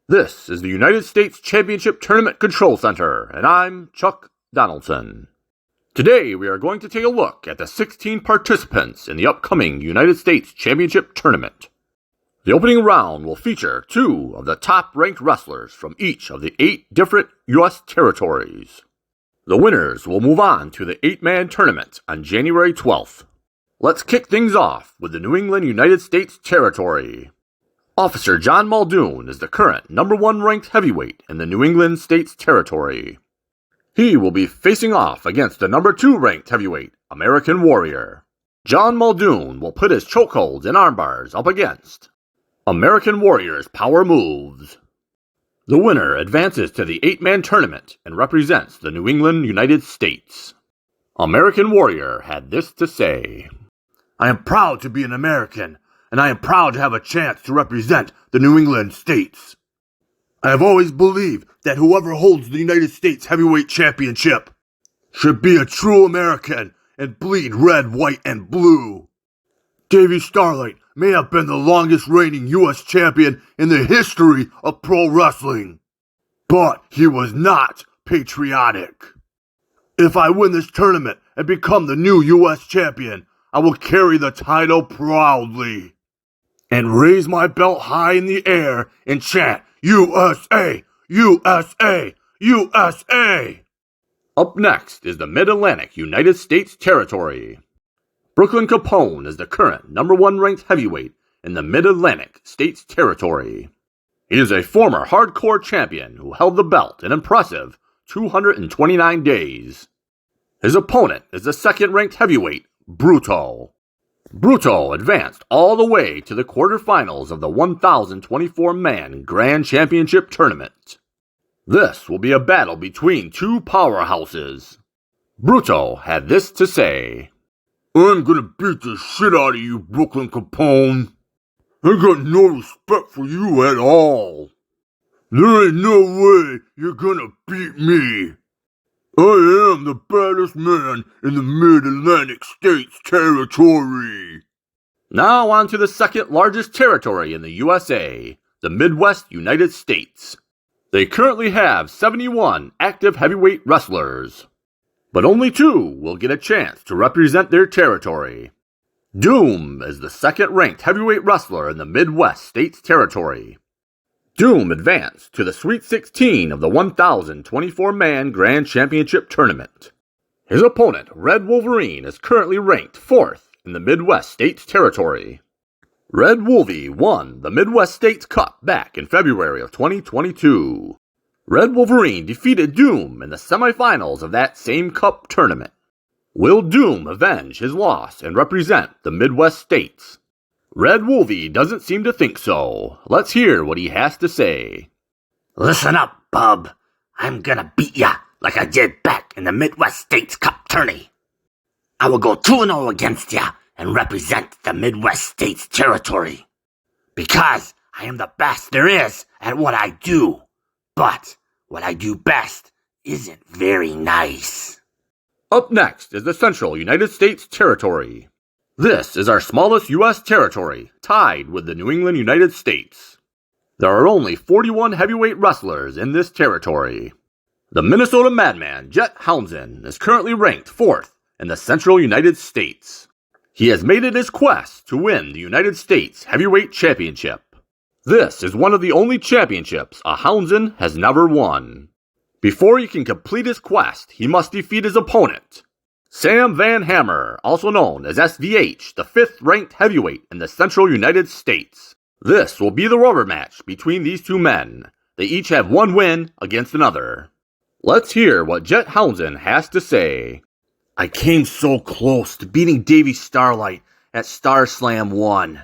This is the United States Championship Tournament Control Center, and I'm Chuck Donaldson. Today we are going to take a look at the 16 participants in the upcoming United States Championship Tournament. The opening round will feature 2 of the top-ranked wrestlers from each of the 8 different U.S. territories. The winners will move on to the 8-man tournament on January 12th. Let's kick things off with the New England United States Territory. Officer John Muldoon is the current number 1 ranked heavyweight in the New England States Territory. He will be facing off against the number 2 ranked heavyweight, American Warrior. John Muldoon will put his chokeholds and armbars up against American Warrior's power moves. The winner advances to the 8-man tournament and represents the New England United States. American Warrior had this to say: I am proud to be an American, and I am proud to have a chance to represent the New England States. I have always believed that whoever holds the United States Heavyweight Championship should be a true American and bleed red, white, and blue. Davey Starlight may have been the longest reigning U.S. champion in the history of pro wrestling, but he was not patriotic. If I win this tournament and become the new U.S. champion, I will carry the title proudly and raise my belt high in the air and chant, USA, USA, USA. Up next is the Mid-Atlantic United States Territory. Brooklyn Capone is the current number 1 ranked heavyweight in the Mid-Atlantic States Territory. He is a former hardcore champion who held the belt an impressive 229 days. His opponent is the 2nd ranked heavyweight, Bruto. Bruto advanced all the way to the quarterfinals of the 1,024-man Grand Championship Tournament. This will be a battle between 2 powerhouses. Bruto had this to say: I'm gonna beat the shit out of you, Brooklyn Capone. I got no respect for you at all. There ain't no way you're gonna beat me. I am the baddest man in the Mid-Atlantic States Territory. Now on to the 2nd largest territory in the USA, the Midwest United States. They currently have 71 active heavyweight wrestlers, but only 2 will get a chance to represent their territory. Doom is the 2nd ranked heavyweight wrestler in the Midwest States Territory. Doom advanced to the Sweet 16 of the 1,024-man Grand Championship Tournament. His opponent, Red Wolverine, is currently ranked 4th in the Midwest States Territory. Red Wolvie won the Midwest States Cup back in February of 2022. Red Wolverine defeated Doom in the semifinals of that same Cup tournament. Will Doom avenge his loss and represent the Midwest States? Red Wolvie doesn't seem to think so. Let's hear what he has to say. Listen up, bub. I'm gonna beat ya like I did back in the Midwest States Cup tourney. I will go 2-0 against ya and represent the Midwest States Territory. Because I am the best there is at what I do. But what I do best isn't very nice. Up next is the Central United States Territory. This is our smallest U.S. territory, tied with the New England United States. There are only 41 heavyweight wrestlers in this territory. The Minnesota Madman, Jet Townsend, is currently ranked 4th in the Central United States. He has made it his quest to win the United States Heavyweight Championship. This is one of the only championships a Townsend has never won. Before he can complete his quest, he must defeat his opponent, Sam Van Hammer, also known as SVH, the 5th ranked heavyweight in the Central United States. This will be the rubber match between these 2 men. They each have 1 win against another. Let's hear what Jet Townsend has to say. I came so close to beating Davey Starlight at StarSlam 1.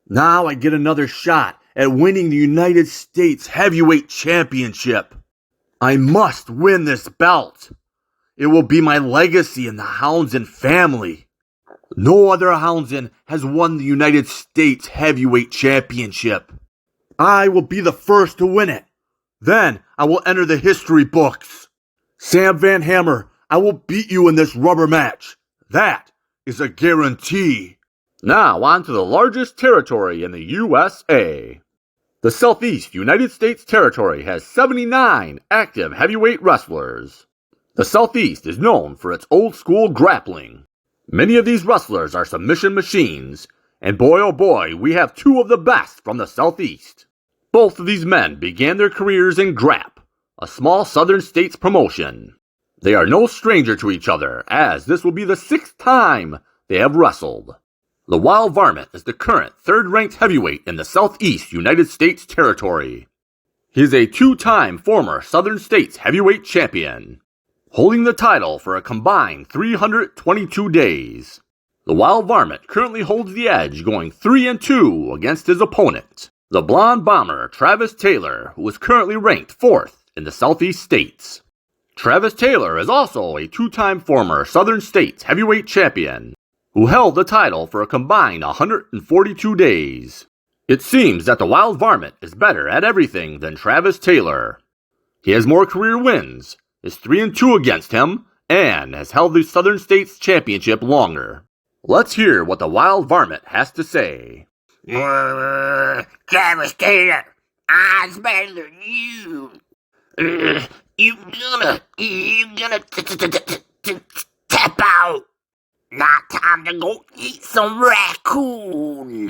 Now I get another shot at winning the United States Heavyweight Championship. I must win this belt. It will be my legacy in the Townsend family. No other Townsend has won the United States Heavyweight Championship. I will be the first to win it. Then I will enter the history books. Sam Van Hammer, I will beat you in this rubber match. That is a guarantee. Now on to the largest territory in the USA. The Southeast United States Territory has 79 active heavyweight wrestlers. The Southeast is known for its old-school grappling. Many of these wrestlers are submission machines, and boy oh boy, we have two of the best from the Southeast. Both of these men began their careers in Grap, a small southern states promotion. They are no stranger to each other, as this will be the 6th time they have wrestled. The Wild Varmint is the current third-ranked heavyweight in the Southeast United States Territory. He is a 2-time former Southern States heavyweight champion, holding the title for a combined 322 days. The Wild Varmint currently holds the edge, going 3-2 against his opponent, the Blonde Bomber Travis Taylor, who is currently ranked 4th in the Southeast States. Travis Taylor is also a 2-time former Southern States heavyweight champion, who held the title for a combined 142 days. It seems that the Wild Varmint is better at everything than Travis Taylor. He has more career wins, is 3-2 against him, and has held the Southern States Championship longer. Let's hear what the Wild Varmint has to say. Travis Taylor, I'm better than you. You gonna tap out. Not time to go eat some raccoon.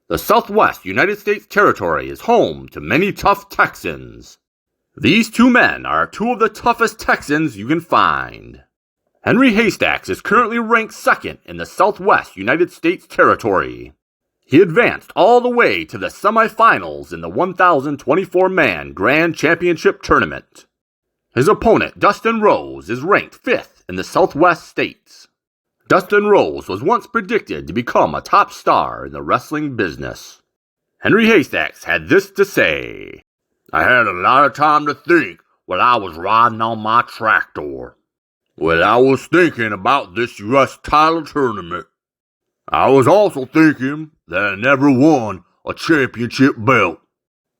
The Southwest United States Territory is home to many tough Texans. These two men are two of the toughest Texans you can find. Henry Haystacks is currently ranked 2nd in the Southwest United States Territory. He advanced all the way to the semifinals in the 1,024-man Grand Championship Tournament. His opponent, Dustin Rose, is ranked 5th in the Southwest States. Dustin Rose was once predicted to become a top star in the wrestling business. Henry Haystacks had this to say. I had a lot of time to think while I was riding on my tractor. When I was thinking about this U.S. title tournament, I was also thinking that I never won a championship belt.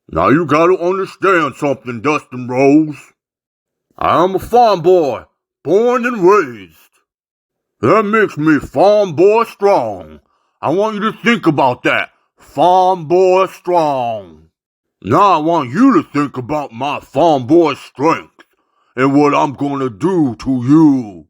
Now you gotta understand something, Dustin Rose. I am a farm boy, born and raised. That makes me farm boy strong. I want you to think about that, farm boy strong. Now I want you to think about my farm boy strength and what I'm gonna do to you.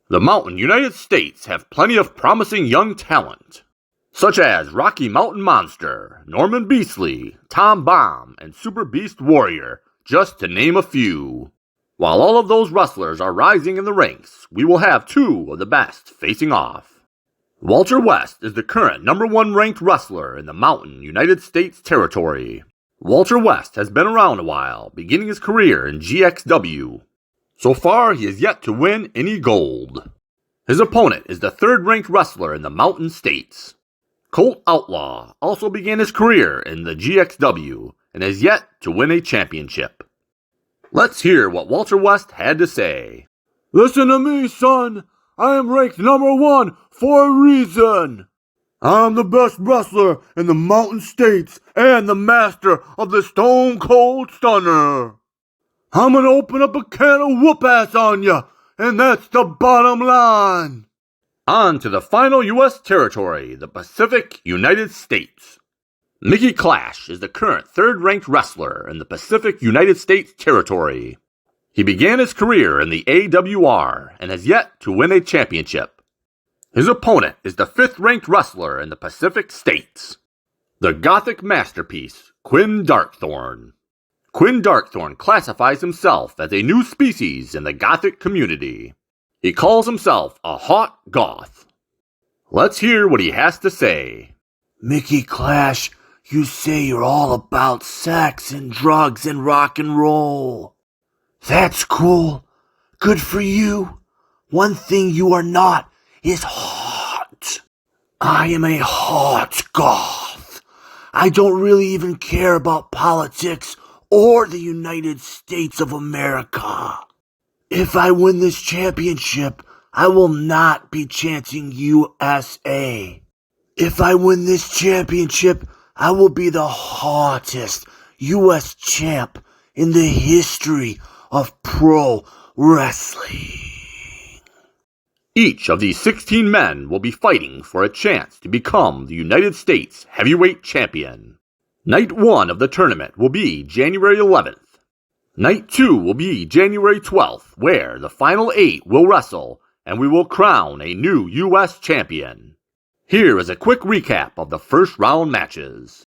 The Mountain United States have plenty of promising young talent, such as Rocky Mountain Monster, Norman Beasley, Tom Bomb, and Super Beast Warrior, just to name a few. While all of those wrestlers are rising in the ranks, we will have two of the best facing off. Walter West is the current #1 ranked wrestler in the Mountain United States Territory. Walter West has been around a while, beginning his career in GXW. So far, he has yet to win any gold. His opponent is the 3rd-ranked wrestler in the Mountain States. Colt Outlaw also began his career in the GXW and has yet to win a championship. Let's hear what Walter West had to say. Listen to me, son. I am ranked #1 for a reason. I'm the best wrestler in the Mountain States and the master of the Stone Cold Stunner. I'm gonna open up a can of whoop-ass on ya, and that's the bottom line. On to the final U.S. territory, the Pacific United States. Mickey Clash is the current 3rd-ranked wrestler in the Pacific United States Territory. He began his career in the AWR and has yet to win a championship. His opponent is the 5th-ranked wrestler in the Pacific States, the Gothic masterpiece, Quinn Darkthorn. Quinn Darkthorn classifies himself as a new species in the Gothic community. He calls himself a hot goth. Let's hear what he has to say. Mickey Clash, you say you're all about sex and drugs and rock and roll. That's cool. Good for you. One thing you are not is hot. I am a hot goth. I don't really even care about politics or the United States of America. If I win this championship, I will not be chanting USA. If I win this championship, I will be the hottest U.S. champ in the history of pro wrestling. Each of these 16 men will be fighting for a chance to become the United States Heavyweight Champion. Night 1 of the tournament will be January 11th. Night 2 will be January 12th, where the final 8 will wrestle, and we will crown a new U.S. champion. Here is a quick recap of the first round matches.